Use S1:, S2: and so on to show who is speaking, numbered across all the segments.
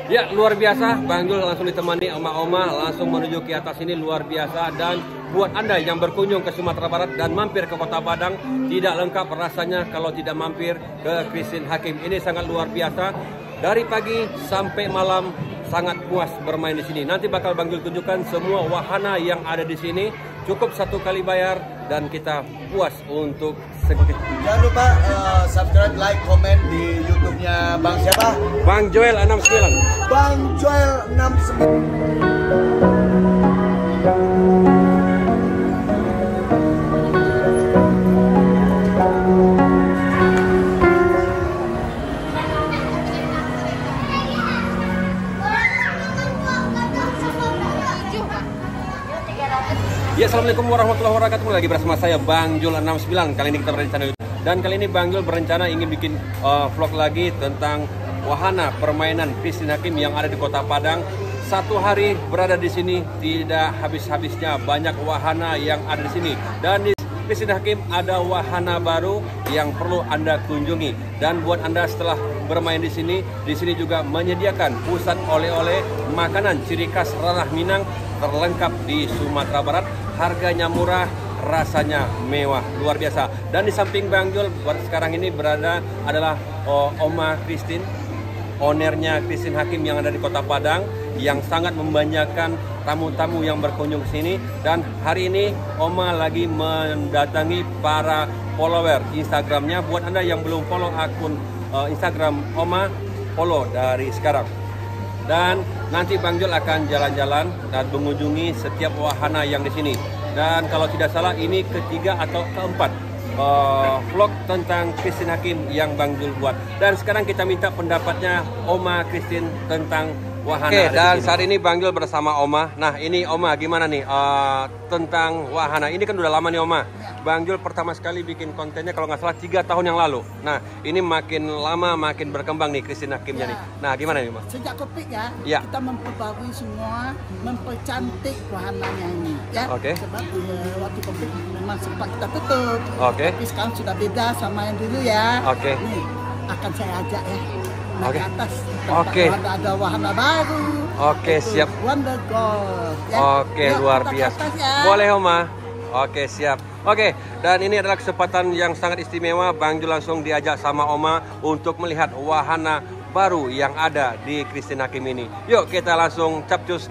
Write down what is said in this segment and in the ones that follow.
S1: Ya, luar biasa. Bang Jul langsung ditemani oma-oma langsung menuju ke atas ini, luar biasa. Dan buat Anda yang berkunjung ke Sumatera Barat dan mampir ke Kota Padang, tidak lengkap rasanya kalau tidak mampir ke Christine Hakim. Ini sangat luar biasa. Dari pagi sampai malam sangat puas bermain di sini. Nanti bakal Bang Jul tunjukkan semua wahana yang ada di sini. Cukup satu kali bayar dan kita puas untuk seperti.
S2: Jangan lupa subscribe, like, komen di YouTube-nya Bang siapa?
S1: Bang Joel 69.
S2: Bang Joel 69.
S1: Ya, assalamualaikum warahmatullahi wabarakatuh. Lagi bersama saya Bang Jul 69. Kali ini kita berada di channel YouTube. Dan kali ini Bang Jul berencana ingin bikin vlog lagi tentang wahana permainan Christine Hakim yang ada di Kota Padang. Satu hari berada di sini tidak habis-habisnya, banyak wahana yang ada di sini. Dan di Christine Hakim ada wahana baru yang perlu Anda kunjungi. Dan buat Anda setelah bermain di sini juga menyediakan pusat oleh-oleh makanan ciri khas ranah Minang terlengkap di Sumatera Barat. Harganya murah, rasanya mewah, luar biasa. Dan di samping Bang Jul buat sekarang ini berada adalah Oma Christine, ownernya Christine Hakim yang ada di Kota Padang, yang sangat membanjakan tamu-tamu yang berkunjung ke sini. Dan hari ini Oma lagi mendatangi para follower Instagramnya. Buat Anda yang belum follow akun Instagram Oma, follow dari sekarang. Dan nanti Bang Jul akan jalan-jalan dan mengunjungi setiap wahana yang di sini. Dan kalau tidak salah ini ketiga atau keempat vlog tentang Christine Hakim yang Bang Jul buat. Dan sekarang kita minta pendapatnya Oma Christine tentang wahana. Oke, dan saat ini Bang Jul bersama Oma. Nah, ini Oma gimana nih tentang wahana? Ini kan udah lama nih Oma. Bang Jul pertama sekali bikin kontennya kalau nggak salah 3 tahun yang lalu. Nah, ini makin lama makin berkembang nih Christine Hakimnya nih. Nah, gimana nih Oma?
S3: Sejak Covid
S1: ya,
S3: kita memperbarui semua, mempercantik wahananya ini ya.
S1: Oke.
S3: Sebab waktu Covid memang sempat kita tutup.
S1: Oke.
S3: Tapi sekarang sudah beda sama yang dulu ya.
S1: Oke.
S3: Nih, akan saya ajak ya. Nah,
S1: Oke.
S3: ke atas.
S1: Oke.
S3: Ada wahana baru.
S1: Oke, siap.
S3: Wonder Golf. Ya.
S1: Oke,
S3: Yuk,
S1: luar
S3: kita ke
S1: biasa.
S3: atas, ya.
S1: Boleh Oma. Oke, siap. Oke, dan ini adalah kesempatan yang sangat istimewa. Bang Jul langsung diajak sama Oma untuk melihat wahana baru yang ada di Christine Hakim ini. Yuk kita langsung capcus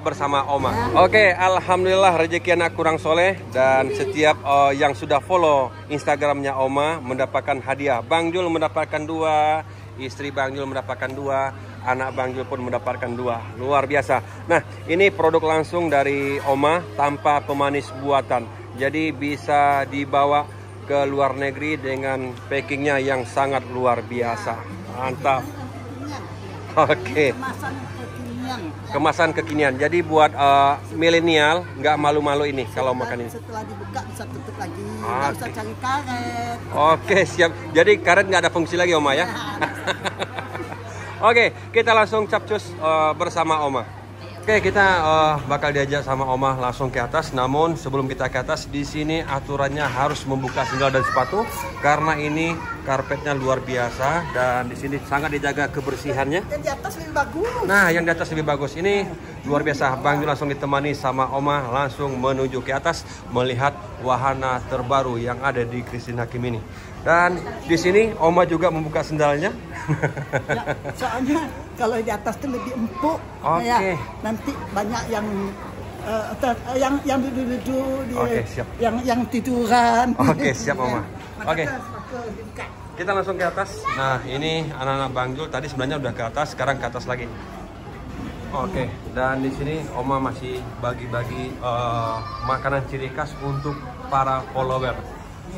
S1: bersama Oma. Oke, alhamdulillah rezeki anak kurang soleh. Dan setiap yang sudah follow Instagramnya Oma mendapatkan hadiah. Bang Jul mendapatkan 2, istri Bang Jul mendapatkan 2, anak Bang Jul pun mendapatkan 2. Luar biasa. Nah, ini produk langsung dari Oma tanpa pemanis buatan. Jadi bisa dibawa ke luar negeri dengan packingnya yang sangat luar biasa. Mantap. Oke. Kemasan kekinian. Jadi buat milenial nggak malu-malu ini kalau makan ini.
S3: Setelah dibuka bisa tutup lagi. Nggak usah cari karet.
S1: Oke, siap. Jadi karet nggak ada fungsi lagi Oma ya. Oke, kita langsung capcus bersama Oma. Oke, kita bakal diajak sama Oma langsung ke atas. Namun sebelum kita ke atas, di sini aturannya harus membuka sendal dan sepatu karena ini karpetnya luar biasa dan di sini sangat dijaga kebersihannya.
S3: Yang di atas lebih bagus.
S1: Nah, yang di atas lebih bagus. Ini luar biasa. Bang Jul langsung ditemani sama Oma langsung menuju ke atas melihat wahana terbaru yang ada di Christine Hakim ini. Dan di sini Oma juga membuka sendalnya.
S3: Ya, soalnya kalau di atas itu lebih empuk.
S1: Oke.
S3: Ya, nanti banyak yang duduk-duduk,
S1: siap.
S3: yang tiduran.
S1: Oke, siap Oma. Oke.
S3: Oke.
S1: Kita langsung ke atas. Nah, ini anak-anak Bang Jul tadi sebenarnya udah ke atas, sekarang ke atas lagi. Oke, dan di sini Oma masih bagi-bagi makanan ciri khas untuk para follower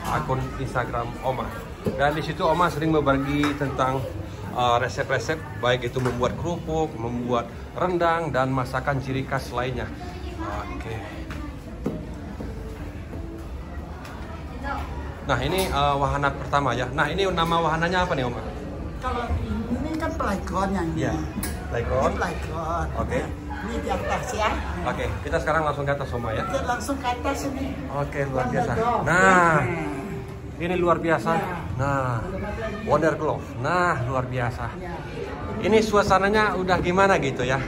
S1: akun Instagram Oma. Dan di situ Oma sering berbagi tentang resep-resep, baik itu membuat kerupuk, membuat rendang dan masakan ciri khas lainnya. Oke. Nah, ini wahana pertama ya. Nah, ini nama wahananya apa nih Oma?
S3: Kalau ini kan playgroundnya.
S1: Iya, playground.
S3: Playground.
S1: Oke.
S3: Ini di atas ya.
S1: Oke, kita sekarang langsung ke atas Oma ya.
S3: Oke, langsung ke atas ini.
S1: Oke, luar biasa. Nah, ini luar biasa. Nah, Wonder Glove. Nah, luar biasa. Ini suasananya udah gimana gitu ya.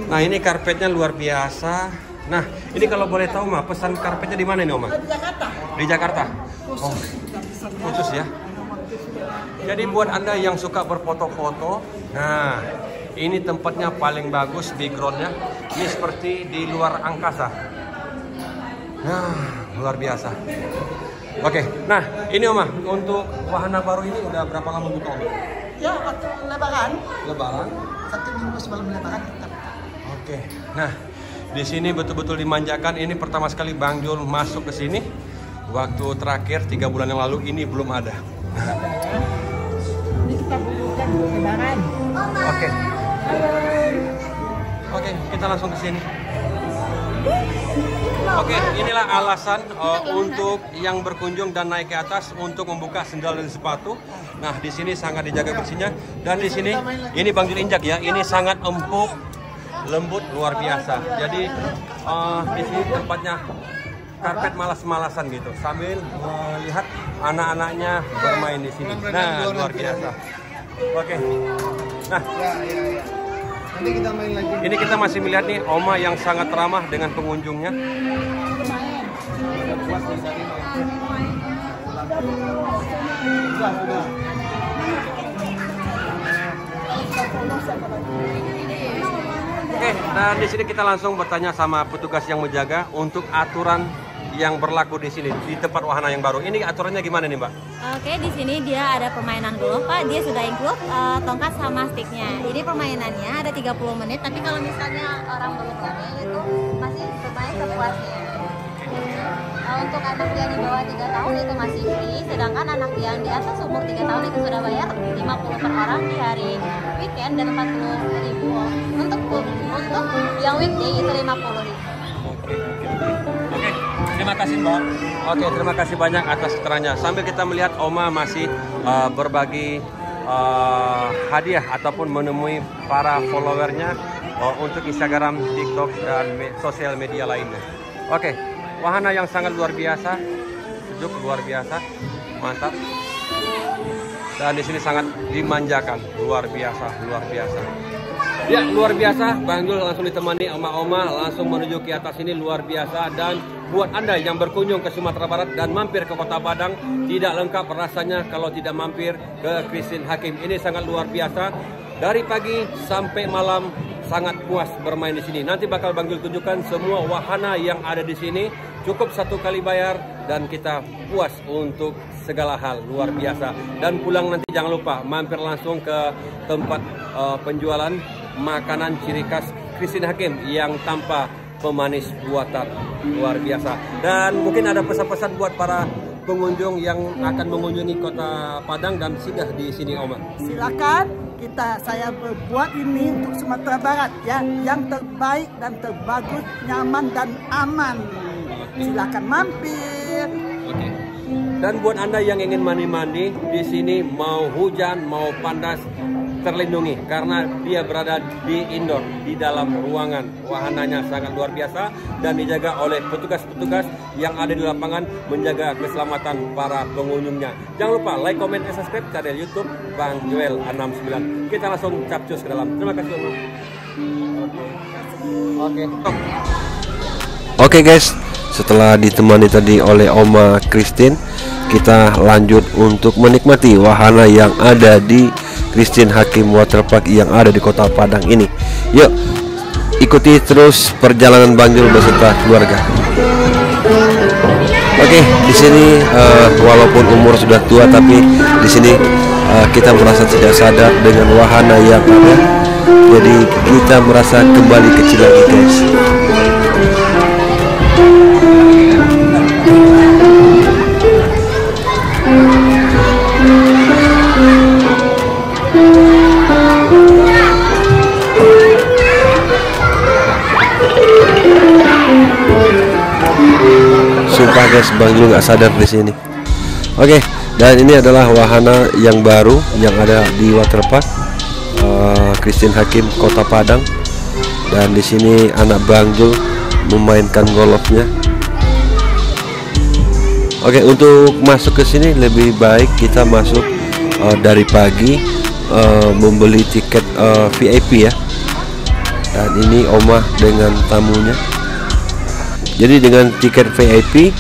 S1: Nah, ini karpetnya luar biasa. Nah, ini kalau boleh tahu mah pesan karpetnya di mana ini Oma?
S3: Di Jakarta.
S1: Di Jakarta. Oh, khusus ya. Jadi buat Anda yang suka berfoto-foto, nah ini tempatnya paling bagus, backgroundnya. Ini seperti di luar angkasa. Nah, luar biasa. Oke, nah ini Oma, untuk wahana baru ini udah berapa lama buka Oma?
S3: Ya, waktu Lebaran.
S1: Lebaran.
S3: 1 minggu sebelum Lebaran kita.
S1: Oke, nah di sini betul-betul dimanjakan. Ini pertama sekali Bang Jul masuk ke sini. Waktu terakhir 3 bulan yang lalu ini belum ada.
S3: Ini kita butuhkan untuk Lebaran.
S1: Oke. Oke, kita langsung ke sini. Oke, inilah alasan untuk yang berkunjung dan naik ke atas untuk membuka sendal dan sepatu. Nah, di sini sangat dijaga bersihnya dan di sini ini Bang Jul injak ya. Ini sangat empuk, lembut, luar biasa. Jadi di sini tempatnya karpet malas-malasan gitu sambil melihat anak-anaknya bermain di sini. Nah, luar biasa. Oke. Nah,
S2: Nanti kita main lagi.
S1: ini kita masih melihat nih Oma yang sangat ramah dengan pengunjungnya. Oke, dan di sini kita langsung bertanya sama petugas yang menjaga untuk aturan yang berlaku di sini di tempat wahana yang baru. Ini aturannya gimana nih, Mbak?
S4: Oke, di sini dia ada permainan golf, Pak. Dia sudah include tongkat sama sticknya. Jadi permainannya ada 30 menit, tapi kalau misalnya orang belum hamil itu masih bermain sepuasnya. Untuk anak yang di bawah 3 tahun itu masih free, sedangkan anak yang di atas umur 3 tahun itu sudah bayar 50 per orang di hari weekend dan 40.000. Untuk yang weekday itu 50.000.
S1: Oke, terima kasih Mbak. Oke, terima kasih banyak atas keterangannya. Sambil kita melihat Oma masih berbagi hadiah ataupun menemui para followernya untuk Instagram, TikTok, dan sosial media lainnya. Oke, wahana yang sangat luar biasa, sejuk luar biasa, mantap. Dan di sini sangat dimanjakan, luar biasa, luar biasa. Ya, luar biasa. Bang Jul langsung ditemani Oma-Oma langsung menuju ke atas ini, luar biasa. Dan buat Anda yang berkunjung ke Sumatera Barat dan mampir ke Kota Padang, tidak lengkap rasanya kalau tidak mampir ke Christine Hakim. Ini sangat luar biasa. Dari pagi sampai malam sangat puas bermain di sini. Nanti bakal Bang Jul tunjukkan semua wahana yang ada di sini. Cukup 1 kali bayar dan kita puas untuk segala hal, luar biasa. Dan pulang nanti jangan lupa mampir langsung ke tempat penjualan makanan ciri khas Christine Hakim yang tanpa pemanis buatan, luar biasa. Dan mungkin ada pesan-pesan buat para pengunjung yang akan mengunjungi Kota Padang dan singgah di sini, Oma.
S3: Silakan, saya berbuat ini untuk Sumatera Barat ya, yang terbaik dan terbagus, nyaman dan aman. Silakan mampir.
S1: Oke. Dan buat Anda yang ingin mandi-mandi di sini, mau hujan mau panas, terlindungi karena dia berada di indoor, di dalam ruangan. Wahananya sangat luar biasa dan dijaga oleh petugas-petugas yang ada di lapangan menjaga keselamatan para pengunjungnya. Jangan lupa like, comment, dan subscribe channel YouTube Bang Joel 69. Kita langsung capcus ke dalam. Terima kasih. Oke guys, setelah ditemani tadi oleh Oma Christine, kita lanjut untuk menikmati wahana yang ada di Christine Hakim Waterpark yang ada di Kota Padang ini. Yuk, ikuti terus perjalanan Bang Jul beserta keluarga. Oke, di sini walaupun umur sudah tua, tapi di sini kita merasa tidak sadar dengan wahana yang ada. Jadi kita merasa kembali kecil lagi, guys. Sumpah guys, Bang Jul nggak sadar di sini. Oke, dan ini adalah wahana yang baru yang ada di Waterpark Christine Hakim Kota Padang. Dan di sini anak Bang Jul memainkan golfnya. Oke, untuk masuk ke sini lebih baik kita masuk dari pagi, membeli tiket VIP ya. Dan ini Oma dengan tamunya. Jadi dengan tiket VIP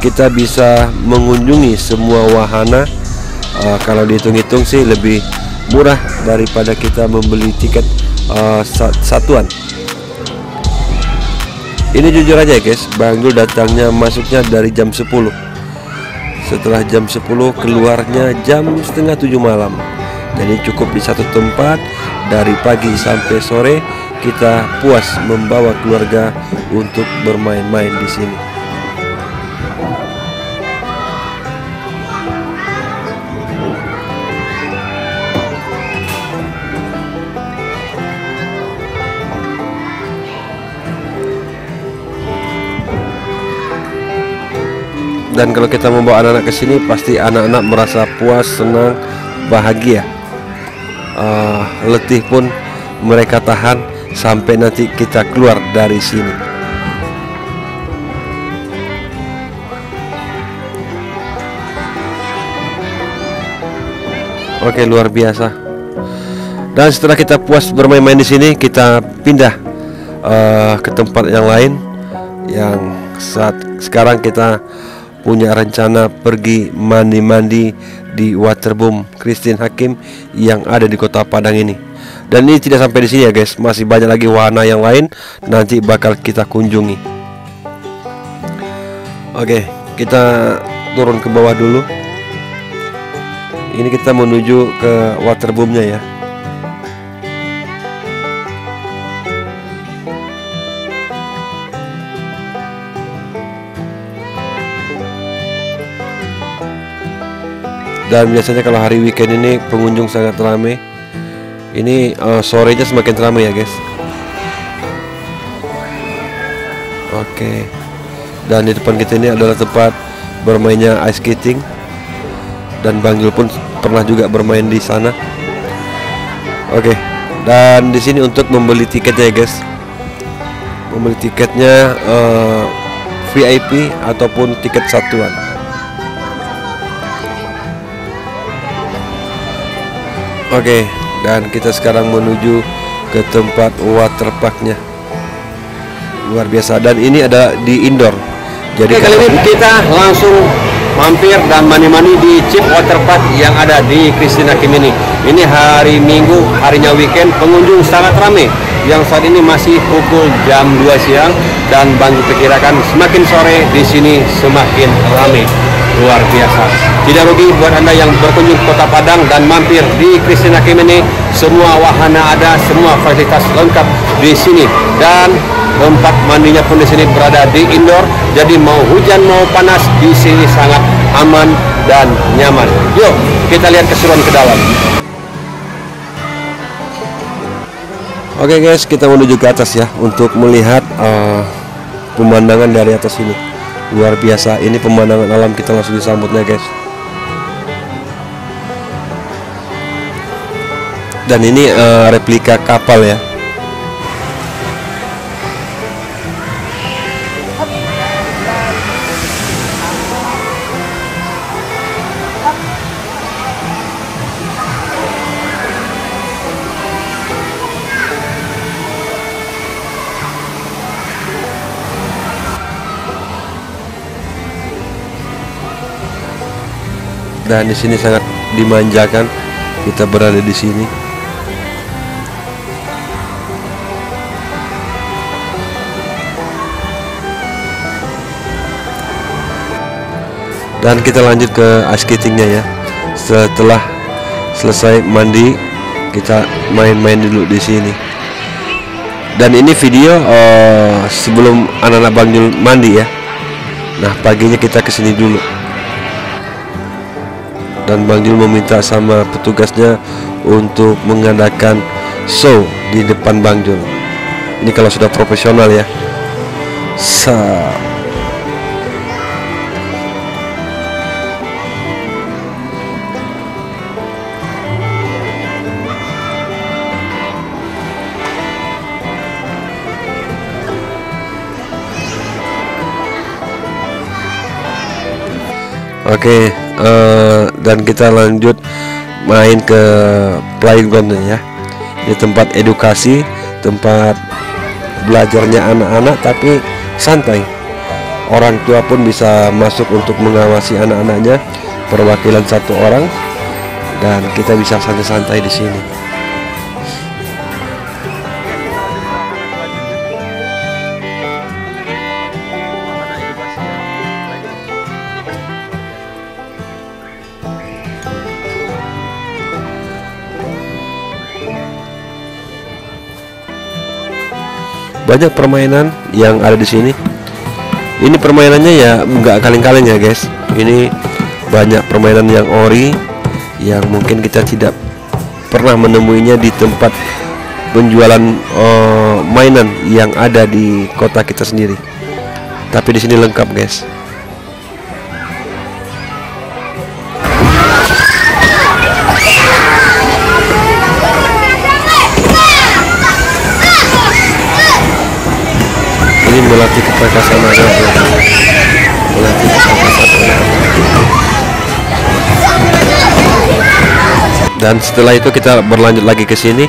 S1: kita bisa mengunjungi semua wahana. Kalau dihitung-hitung sih lebih murah daripada kita membeli tiket satuan. Ini jujur aja guys, Bang Jul datangnya masuknya dari jam 10. Setelah jam 10 keluarnya jam setengah 7 malam. Jadi cukup di satu tempat dari pagi sampai sore, kita puas membawa keluarga untuk bermain-main di sini. Dan kalau kita membawa anak-anak ke sini, pasti anak-anak merasa puas, senang, bahagia. Letih pun mereka tahan sampai nanti kita keluar dari sini. Oke, luar biasa. Dan setelah kita puas bermain-main di sini, kita pindah ke tempat yang lain. Yang saat sekarang kita punya rencana pergi mandi-mandi di Waterboom Christine Hakim yang ada di Kota Padang ini. Dan ini tidak sampai di sini ya guys, masih banyak lagi wahana yang lain nanti bakal kita kunjungi. Oke, kita turun ke bawah dulu. Ini kita menuju ke Waterboomnya ya. Dan biasanya kalau hari weekend ini pengunjung sangat ramai. Ini sorenya semakin ramai ya guys. Oke. Dan di depan kita ini adalah tempat bermainnya ice skating. Dan Bang Jul pun pernah juga bermain di sana. Oke. Dan di sini untuk membeli tiketnya ya guys. Membeli tiketnya VIP ataupun tiket satuan. Oke, dan kita sekarang menuju ke tempat waterparknya. Luar biasa, dan ini ada di indoor. Jadi kali ini kita langsung mampir dan mani-mani di Chip Waterpark yang ada di Christine Hakim ini. Ini hari Minggu, harinya weekend, pengunjung sangat ramai. Yang saat ini masih pukul jam 2 siang dan Bang perkirakan semakin sore di sini semakin ramai. Luar biasa. Tidak rugi buat Anda yang berkunjung ke Kota Padang dan mampir di Christine Hakim ini. Semua wahana ada, semua fasilitas lengkap di sini, dan tempat mandinya pun di sini berada di indoor. Jadi mau hujan mau panas di sini sangat aman dan nyaman. Yuk kita lihat keseruan ke dalam. Oke guys, kita menuju ke atas ya untuk melihat pemandangan dari atas ini. Luar biasa, ini pemandangan alam, kita langsung disambutnya guys. Dan ini replika kapal ya. Dan di sini sangat dimanjakan kita berada di sini. Dan kita lanjut ke ice skatingnya ya. Setelah selesai mandi, kita main-main dulu di sini. Dan ini video sebelum anak-anak Bang Jul mandi ya. Nah paginya kita kesini dulu. Dan Bang Jul meminta sama petugasnya untuk mengadakan show di depan Bang Jul. Ini kalau sudah profesional ya. Oke, dan kita lanjut main ke playground ya. Ini tempat edukasi, tempat belajarnya anak-anak, tapi santai. Orang tua pun bisa masuk untuk mengawasi anak-anaknya, perwakilan 1 orang, dan kita bisa santai-santai di sini. Banyak permainan yang ada di sini. Ini permainannya ya nggak kaleng-kaleng ya guys. Ini banyak permainan yang ori, yang mungkin kita tidak pernah menemuinya di tempat penjualan mainan yang ada di kota kita sendiri. Tapi di sini lengkap guys. Ini melatih keperkasaan anak, melatih keperkasaan anak. Dan setelah itu kita berlanjut lagi ke sini.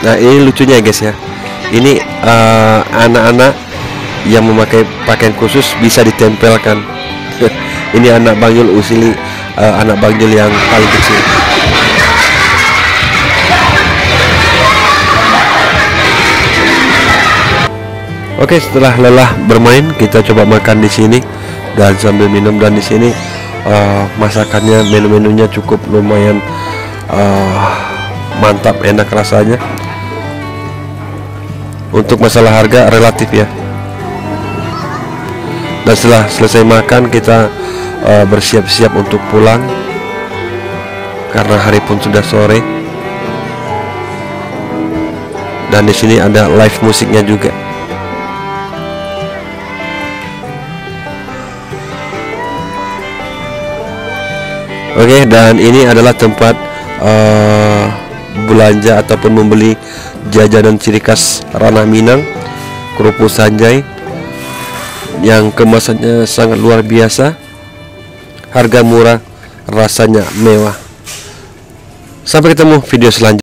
S1: Nah, ini lucunya guys ya. Ini anak-anak yang memakai pakaian khusus bisa ditempelkan. Ini anak Bangjul Usili, anak Bangjul yang paling kecil. Oke, setelah lelah bermain, kita coba makan di sini dan sambil minum. Dan di sini masakannya, menu-menunya cukup lumayan mantap, enak rasanya. Untuk masalah harga relatif ya. Dan setelah selesai makan, kita bersiap-siap untuk pulang karena hari pun sudah sore. Dan di sini ada live musiknya juga. Oke, dan ini adalah tempat belanja ataupun membeli jajanan ciri khas ranah Minang, kerupuk Sanjay, yang kemasannya sangat luar biasa, harga murah, rasanya mewah. Sampai ketemu video selanjutnya.